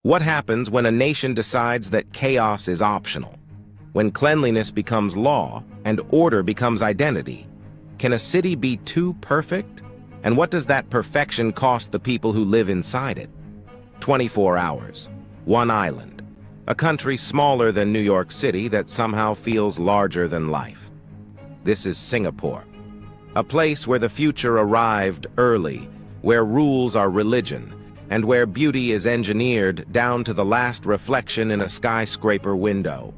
What happens when a nation decides that chaos is optional? When cleanliness becomes law and order becomes identity? Can a city be too perfect? And what does that perfection cost the people who live inside it? 24 hours, one island, a country smaller than New York City that somehow feels larger than life. This is Singapore, a place where the future arrived early, where rules are religion, and where beauty is engineered down to the last reflection in a skyscraper window.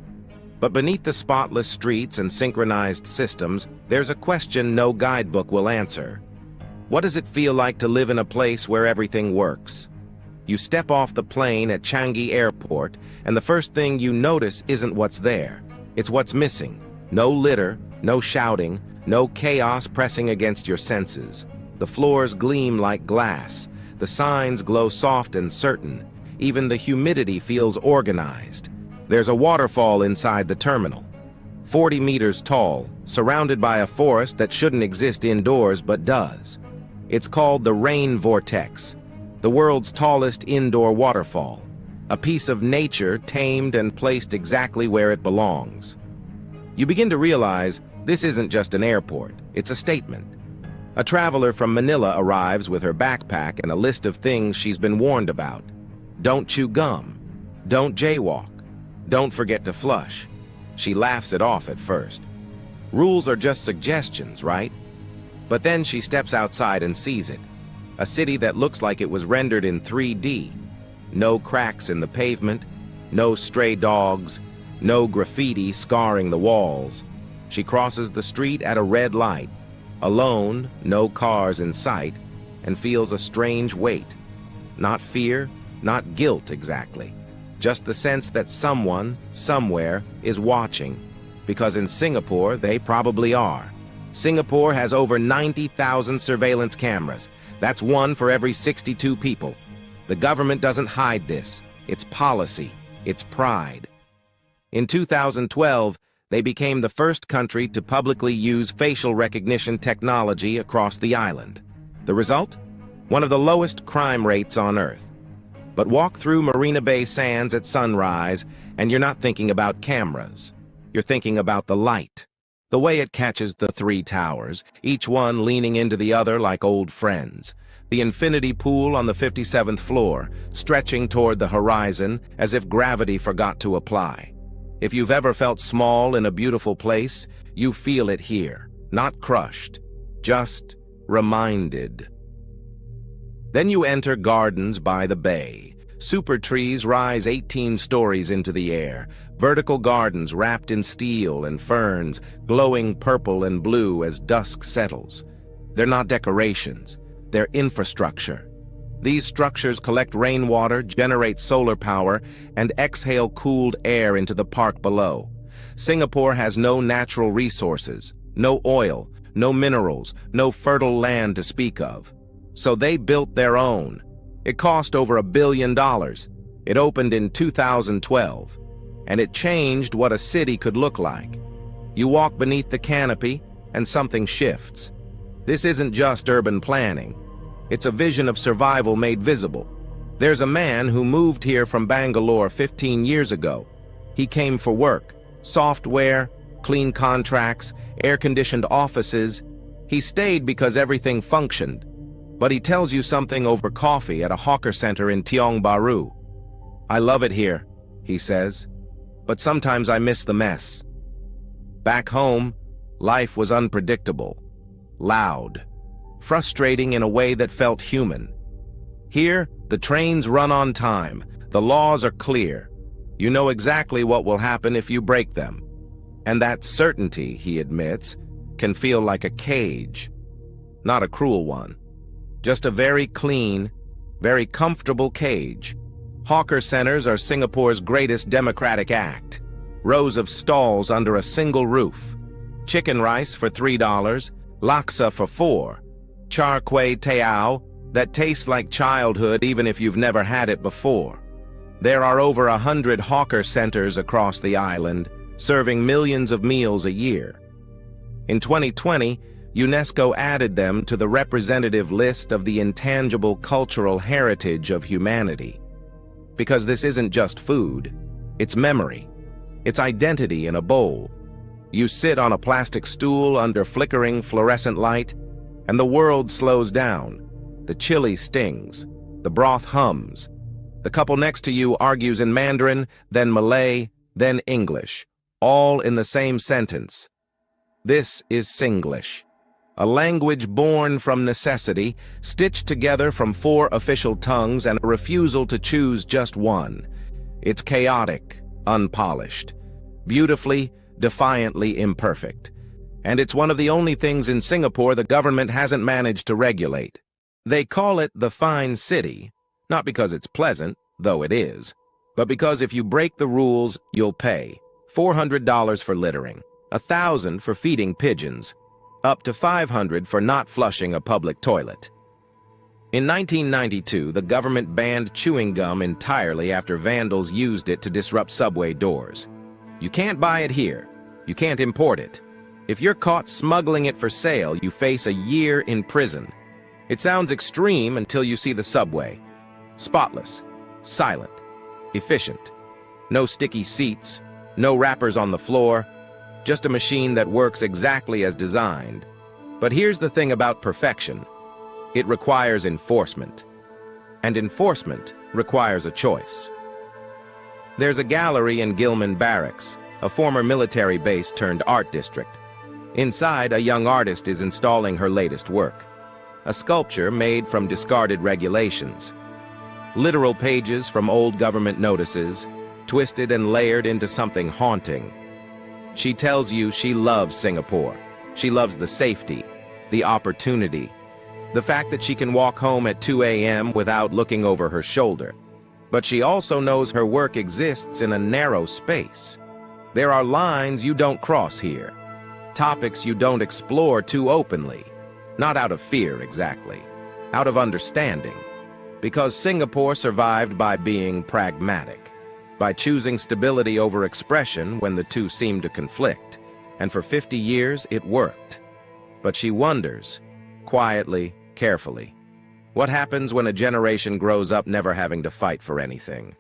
But beneath the spotless streets and synchronized systems, there's a question no guidebook will answer. What does it feel like to live in a place where everything works? You step off the plane at Changi Airport, and the first thing you notice isn't what's there. It's what's missing. No litter, no shouting, no chaos pressing against your senses. The floors gleam like glass. The signs glow soft and certain. Even the humidity feels organized. There's a waterfall inside the terminal, 40 meters tall, surrounded by a forest that shouldn't exist indoors but does. It's called the Rain Vortex, the world's tallest indoor waterfall, a piece of nature tamed and placed exactly where it belongs. You begin to realize this isn't just an airport, it's a statement. A traveler from Manila arrives with her backpack and a list of things she's been warned about. Don't chew gum. Don't jaywalk. Don't forget to flush. She laughs it off at first. Rules are just suggestions, right? But then she steps outside and sees it. A city that looks like it was rendered in 3D. No cracks in the pavement, no stray dogs, no graffiti scarring the walls. She crosses the street at a red light. Alone, no cars in sight, and feels a strange weight. Not fear, not guilt exactly. Just the sense that someone, somewhere, is watching. Because in Singapore, they probably are. Singapore has over 90,000 surveillance cameras. That's one for every 62 people. The government doesn't hide this. It's policy. It's pride. In 2012, they became the first country to publicly use facial recognition technology across the island. The result? One of the lowest crime rates on Earth. But walk through Marina Bay Sands at sunrise, and you're not thinking about cameras. You're thinking about the light, the way it catches the three towers, each one leaning into the other like old friends. The infinity pool on the 57th floor, stretching toward the horizon as if gravity forgot to apply. If you've ever felt small in a beautiful place, you feel it here, not crushed, just reminded. Then you enter gardens by the bay. Super trees rise 18 stories into the air, vertical gardens wrapped in steel and ferns, glowing purple and blue as dusk settles. They're not decorations, they're infrastructure. These structures collect rainwater, generate solar power, and exhale cooled air into the park below. Singapore has no natural resources, no oil, no minerals, no fertile land to speak of. So they built their own. It cost over $1 billion. It opened in 2012, and it changed what a city could look like. You walk beneath the canopy, and something shifts. This isn't just urban planning. It's a vision of survival made visible. There's a man who moved here from Bangalore 15 years ago. He came for work, software, clean contracts, air-conditioned offices. He stayed because everything functioned. But he tells you something over coffee at a hawker center in Tiong Bahru. I love it here, he says, but sometimes I miss the mess. Back home, life was unpredictable, loud, frustrating in a way that felt human. Here, the trains run on time, the laws are clear. You know exactly what will happen if you break them. And that certainty, he admits, can feel like a cage. Not a cruel one. Just a very clean, very comfortable cage. Hawker centers are Singapore's greatest democratic act. Rows of stalls under a single roof. Chicken rice for $3, laksa for $4, char kway teow that tastes like childhood even if you've never had it before. There are over 100 hawker centers across the island, serving millions of meals a year. In 2020, UNESCO added them to the representative list of the intangible cultural heritage of humanity. Because this isn't just food, it's memory. It's identity in a bowl. You sit on a plastic stool under flickering fluorescent light, and the world slows down. The chili stings. The broth hums. The couple next to you argues in Mandarin, then Malay, then English, all in the same sentence. This is Singlish, a language born from necessity, stitched together from 4 official tongues and a refusal to choose just one. It's chaotic, unpolished, beautifully, defiantly imperfect. And it's one of the only things in Singapore the government hasn't managed to regulate. They call it the fine city, not because it's pleasant, though it is, but because if you break the rules, you'll pay. $400 for littering, $1,000 for feeding pigeons, up to $500 for not flushing a public toilet. In 1992, the government banned chewing gum entirely after vandals used it to disrupt subway doors. You can't buy it here. You can't import it. If you're caught smuggling it for sale, you face a year in prison. It sounds extreme until you see the subway. Spotless, silent, efficient. No sticky seats, no wrappers on the floor, just a machine that works exactly as designed. But here's the thing about perfection. It requires enforcement. And enforcement requires a choice. There's a gallery in Gilman Barracks, a former military base turned art district. Inside, a young artist is installing her latest work. A sculpture made from discarded regulations. Literal pages from old government notices, twisted and layered into something haunting. She tells you she loves Singapore. She loves the safety, the opportunity, the fact that she can walk home at 2 a.m. without looking over her shoulder. But she also knows her work exists in a narrow space. There are lines you don't cross here, topics you don't explore too openly. Not out of fear, exactly. Out of understanding. Because Singapore survived by being pragmatic, by choosing stability over expression when the two seemed to conflict. And for 50 years, it worked. But she wonders, quietly, carefully, what happens when a generation grows up never having to fight for anything?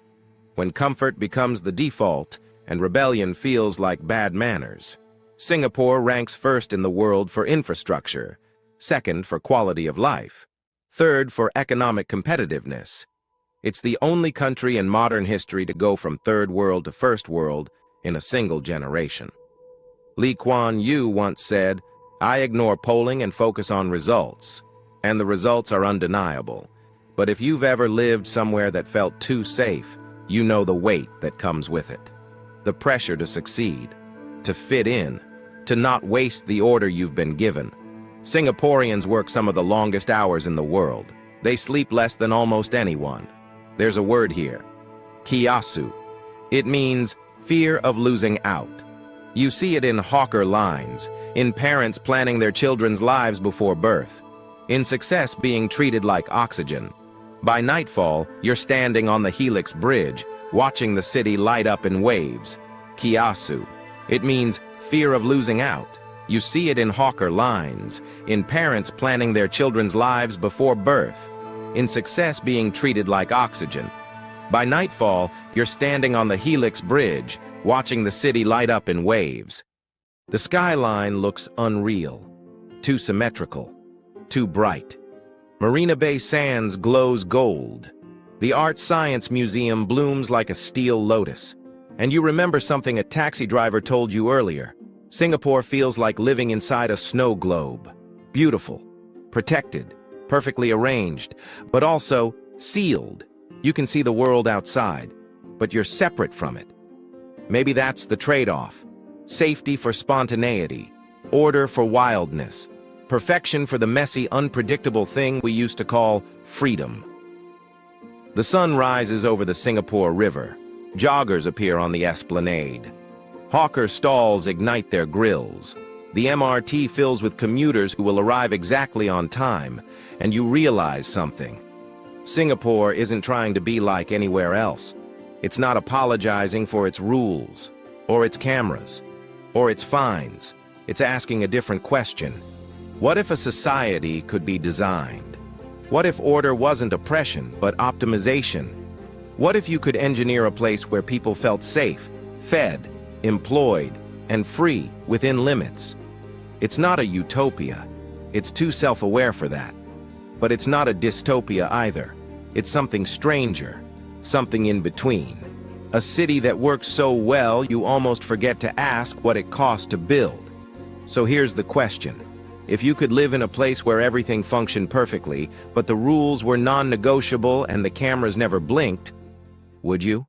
When comfort becomes the default and rebellion feels like bad manners. Singapore ranks first in the world for infrastructure, second for quality of life, third for economic competitiveness. It's the only country in modern history to go from third world to first world in a single generation. Lee Kuan Yew once said, "I ignore polling and focus on results, and the results are undeniable. But if you've ever lived somewhere that felt too safe, you know the weight that comes with it. The pressure to succeed, to fit in, to not waste the order you've been given. Singaporeans work some of the longest hours in the world. They sleep less than almost anyone. There's a word here, kiasu. It means fear of losing out. You see it in hawker lines, in parents planning their children's lives before birth, in success being treated like oxygen. By nightfall, you're standing on the Helix Bridge, watching the city light up in waves. Kiasu. It means fear of losing out. You see it in hawker lines, in parents planning their children's lives before birth, in success being treated like oxygen. By nightfall, you're standing on the Helix Bridge, watching the city light up in waves. The skyline looks unreal, too symmetrical, too bright. Marina Bay Sands glows gold. The Art Science Museum blooms like a steel lotus. And you remember something a taxi driver told you earlier. Singapore feels like living inside a snow globe. Beautiful, protected, perfectly arranged, but also sealed. You can see the world outside, but you're separate from it. Maybe that's the trade-off. Safety for spontaneity, order for wildness, perfection for the messy, unpredictable thing we used to call freedom. The sun rises over the Singapore River. Joggers appear on the esplanade. Hawker stalls ignite their grills. The MRT fills with commuters who will arrive exactly on time, and you realize something. Singapore isn't trying to be like anywhere else. It's not apologizing for its rules, or its cameras, or its fines. It's asking a different question. What if a society could be designed? What if order wasn't oppression, but optimization? What if you could engineer a place where people felt safe, fed, employed, and free within limits? It's not a utopia. It's too self-aware for that. But it's not a dystopia either. It's something stranger, something in between. A city that works so well you almost forget to ask what it costs to build. So here's the question. If you could live in a place where everything functioned perfectly, but the rules were non-negotiable and the cameras never blinked, would you?